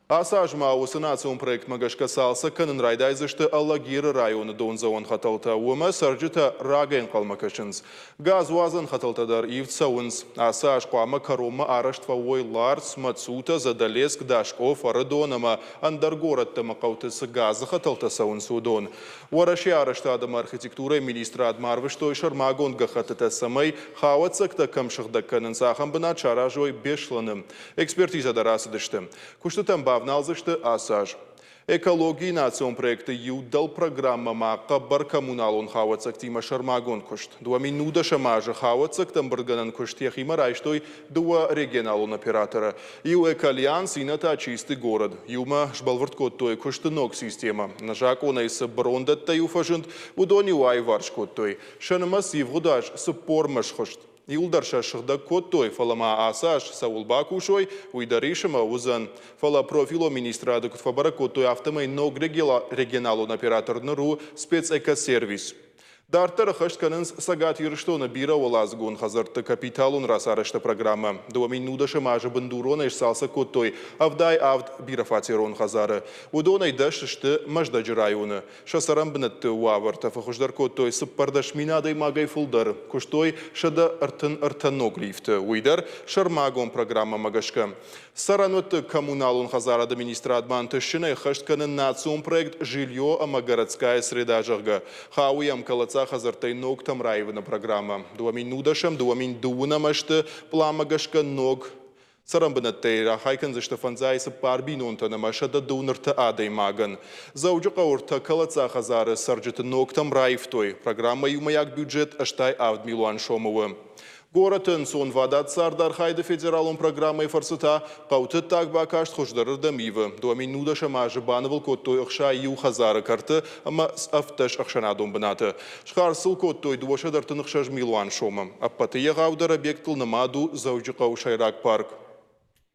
Асажма усынацион проект магашка салса канын райдайзышты Аллагиры районы донзауын хаталта уыма саржыта рагайын қалмакашыныз. Газ уазын хаталтадар ивтсауыныз. Асаж қуама карома араштва ойлар смацута задалеск дашков арыдонама андаргоратты мақаутысы газы хаталтасауын судон. Уараши араштадым архитектура министра адмарвыштой шармагон гахатыта самай хауацакта камшықда канын сахан бына чаражой бешланым. Экспертиза дарасыдышты. Куштытам бавналзышты асаж. Экологии национ проекты юдал программа мақа бар коммуналон хауацак тима шармагон кушт. Дуа минуда шамажа хауацак тамбарганан кушт яхима райштой дуа регионалон оператора. Ю экальянс ината чистый город. Юма шбалварткот той куштынок система. Нажак она из брондат таю фажент удони уай варшкот той. Шанамас евгудаш сапормаш кушт. Юлдар шашырда коттой фалама асаш саулбакушой уйдаришама узан фала профило министра адыкутфабара коттой автомай ног регионалон оператор ныру спецэкосервис. Дартар хаштканынс сагат юрштона бира олазгун хазарты капиталун расарышта программа. Дуамин нудаши мажа бандурона ишсалса коттой авдай авд бирафатирон хазары. Удонай дашышты маждаджи районы. Шасарам бнатты уаварта фахуждар коттой сыппардаш минадай магай фулдар. Куштой шада артаног лифты. Уйдар шармагон программа магашка. Саранот коммуналун хазара администра адмантышчины хаштканын национ проект жилье ама городская среда жага. Хауям калаца хазартай ног там раевна программа. Дуамин нудашам, дуамин дуунамашты пламагашка ног. Сарамбанаттейра хайкан зашта фанзайсы парбинонтана машада дунарта адай маган. Зауджака урта калаца хазары сарджата ног там раевтой. Программа юмаяк бюджет аштай авд милуан шомовы. Горатын сон вадат сардар хайды федералон программой фарсыта қауты тагба кашт хождары дамивы. Дуамин нуда шамажы банывыл коттой ұқша ю хазары карты, ама авташ ақшанадон бынаты. Шқарсыл коттой дуашадартын ұқшаж милуан шомы. Аппаты еғаудара бектіл намаду заужы қау шайрак парк.